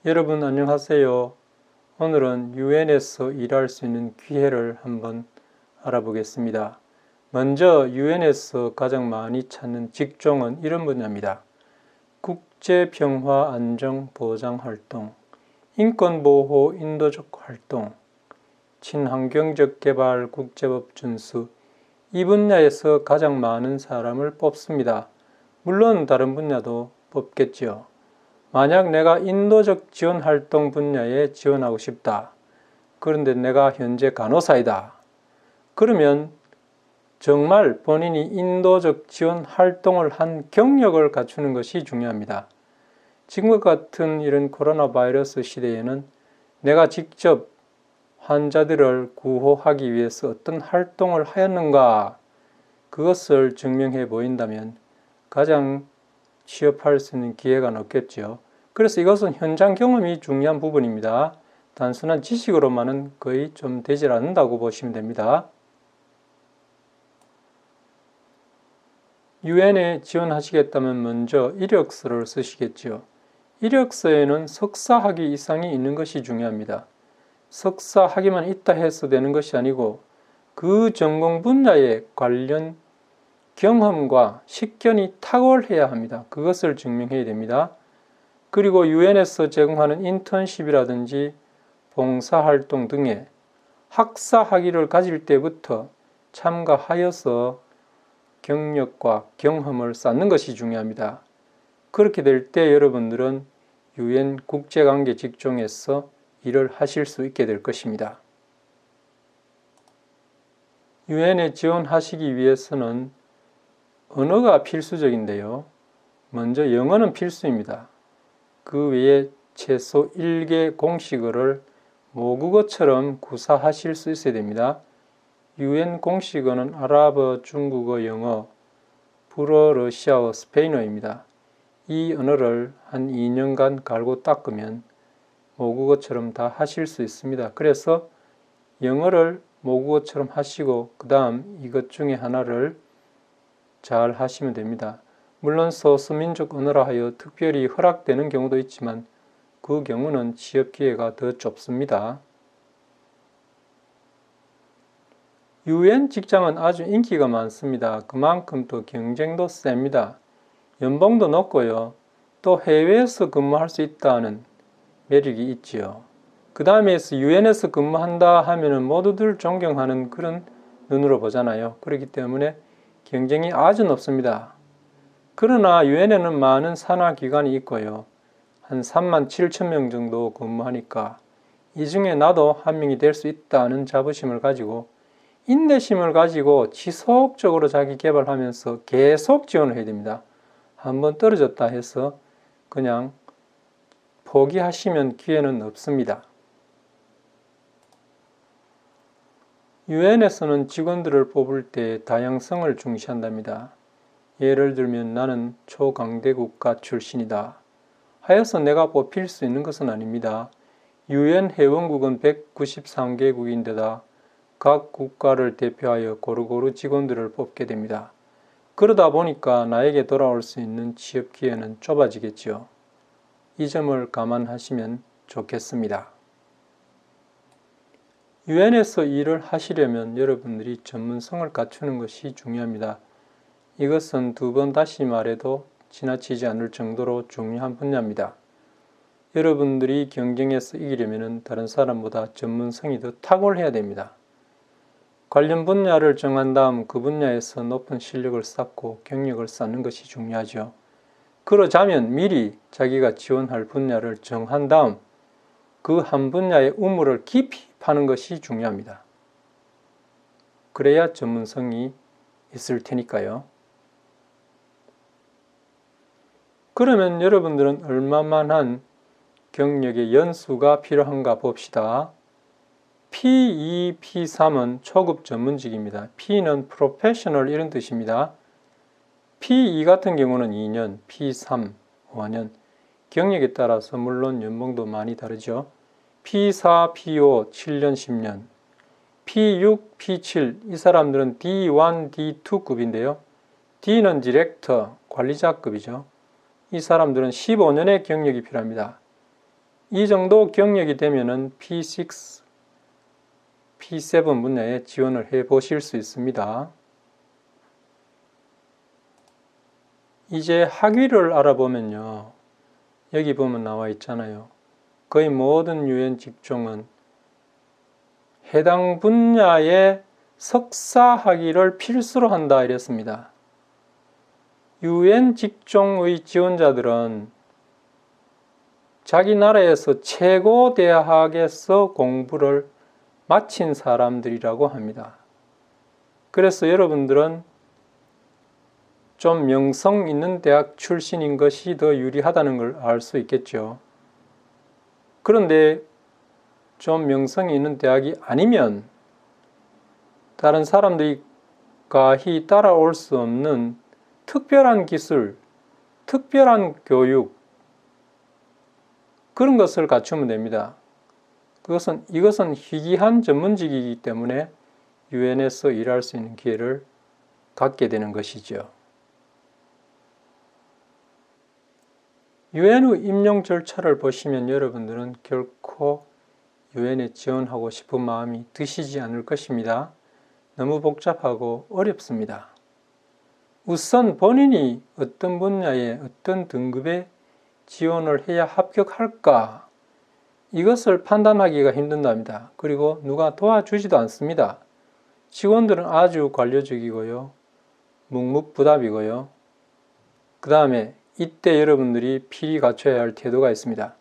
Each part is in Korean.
여러분 안녕하세요. 오늘은 유엔에서 일할 수 있는 기회를 한번 알아보겠습니다. 먼저 유엔에서 가장 많이 찾는 직종은 이런 분야입니다. 국제평화안정보장활동, 인권보호 인도적 활동, 친환경적 개발 국제법 준수, 이 분야에서 가장 많은 사람을 뽑습니다. 물론 다른 분야도 뽑겠죠. 만약 내가 인도적 지원활동 분야에 지원하고 싶다. 그런데 내가 현재 간호사이다. 그러면 정말 본인이 인도적 지원 활동을 한 경력을 갖추는 것이 중요합니다. 지금과 같은 이런 코로나 바이러스 시대에는 내가 직접 환자들을 구호하기 위해서 어떤 활동을 하였는가, 그것을 증명해 보인다면 가장 취업할 수 있는 기회가 높겠죠. 그래서 이것은 현장 경험이 중요한 부분입니다. 단순한 지식으로만은 거의 좀 되질 않는다고 보시면 됩니다. 유엔에 지원하시겠다면 먼저 이력서를 쓰시겠죠. 이력서에는 석사 학위 이상이 있는 것이 중요합니다. 석사 학위만 있다 해서 되는 것이 아니고 그 전공 분야에 관련 경험과 식견이 탁월해야 합니다. 그것을 증명해야 됩니다. 그리고 유엔에서 제공하는 인턴십이라든지 봉사활동 등에 학사 학위를 가질 때부터 참가하여서 경력과 경험을 쌓는 것이 중요합니다. 그렇게 될 때 여러분들은 유엔 국제관계 직종에서 일을 하실 수 있게 될 것입니다. 유엔에 지원하시기 위해서는 언어가 필수적인데요. 먼저 영어는 필수입니다. 그 외에 최소 1개 공식어를 모국어처럼 구사하실 수 있어야 됩니다. 유엔 공식어는 아랍어, 중국어, 영어, 불어, 러시아어, 스페인어입니다. 이 언어를 한 2년간 갈고 닦으면 모국어처럼 다 하실 수 있습니다. 그래서 영어를 모국어처럼 하시고 그 다음 이것 중에 하나를 잘 하시면 됩니다. 물론 소수민족 언어라 하여 특별히 허락되는 경우도 있지만 그 경우는 취업 기회가 더 좁습니다. 유엔 직장은 아주 인기가 많습니다. 그만큼 또 경쟁도 셉니다. 연봉도 높고요. 또 해외에서 근무할 수 있다는 매력이 있지요. 그 다음에서 유엔에서 근무한다 하면은 모두들 존경하는 그런 눈으로 보잖아요. 그렇기 때문에 경쟁이 아주 높습니다. 그러나 유엔에는 많은 산하기관이 있고요. 한 3만 7천 명 정도 근무하니까 이 중에 나도 한 명이 될 수 있다는 자부심을 가지고 인내심을 가지고 지속적으로 자기 개발하면서 계속 지원을 해야 됩니다. 한번 떨어졌다 해서 그냥 포기하시면 기회는 없습니다. 유엔에서는 직원들을 뽑을 때 다양성을 중시한답니다. 예를 들면 나는 초강대 국가 출신이다 하여서 내가 뽑힐 수 있는 것은 아닙니다. 유엔 회원국은 193개국인데다 각 국가를 대표하여 고루고루 직원들을 뽑게 됩니다. 그러다 보니까 나에게 돌아올 수 있는 취업 기회는 좁아지겠죠. 이 점을 감안하시면 좋겠습니다. 유엔에서 일을 하시려면 여러분들이 전문성을 갖추는 것이 중요합니다. 이것은 두 번 다시 말해도 지나치지 않을 정도로 중요한 분야입니다. 여러분들이 경쟁에서 이기려면 다른 사람보다 전문성이 더 탁월해야 됩니다. 관련 분야를 정한 다음 그 분야에서 높은 실력을 쌓고 경력을 쌓는 것이 중요하죠. 그러자면 미리 자기가 지원할 분야를 정한 다음 그 한 분야의 우물을 깊이 파는 것이 중요합니다. 그래야 전문성이 있을 테니까요. 그러면 여러분들은 얼마만한 경력의 연수가 필요한가 봅시다. P2, P3은 초급 전문직입니다. P는 프로페셔널 이런 뜻입니다. P2 같은 경우는 2년, P3, 5년. 경력에 따라서 물론 연봉도 많이 다르죠. P4, P5, 7년, 10년. P6, P7, 이 사람들은 D1, D2급인데요. D는 디렉터, 관리자급이죠. 이 사람들은 15년의 경력이 필요합니다. 이 정도 경력이 되면은 P6, P7 분야에 지원을 해 보실 수 있습니다. 이제 학위를 알아보면요. 여기 보면 나와 있잖아요. 거의 모든 유엔 직종은 해당 분야의 석사 학위를 필수로 한다 이랬습니다. 유엔 직종의 지원자들은 자기 나라에서 최고 대학에서 공부를 마친 사람들이라고 합니다. 그래서 여러분들은 좀 명성 있는 대학 출신인 것이 더 유리하다는 걸 알 수 있겠죠. 그런데 좀 명성이 있는 대학이 아니면 다른 사람들이 가히 따라올 수 없는 특별한 기술, 특별한 교육, 그런 것을 갖추면 됩니다. 이것은 희귀한 전문직이기 때문에 유엔에서 일할 수 있는 기회를 갖게 되는 것이죠. 유엔의 임용 절차를 보시면 여러분들은 결코 유엔에 지원하고 싶은 마음이 드시지 않을 것입니다. 너무 복잡하고 어렵습니다. 우선 본인이 어떤 분야에 어떤 등급의 지원을 해야 합격할까? 이것을 판단하기가 힘든답니다. 그리고 누가 도와주지도 않습니다. 직원들은 아주 관료적이고요. 묵묵부답이고요. 그 다음에 이때 여러분들이 필히 갖춰야 할 태도가 있습니다.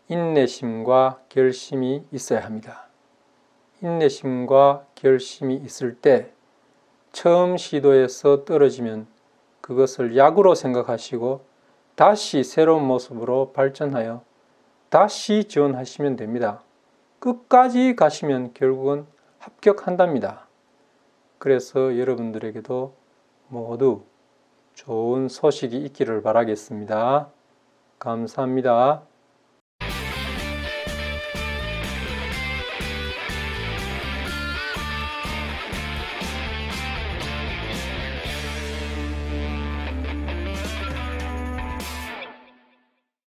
인내심과 결심이 있어야 합니다. 인내심과 결심이 있을 때 처음 시도에서 떨어지면 그것을 약으로 생각하시고 다시 새로운 모습으로 발전하여 다시 지원하시면 됩니다. 끝까지 가시면 결국은 합격한답니다. 그래서 여러분들에게도 모두 좋은 소식이 있기를 바라겠습니다. 감사합니다.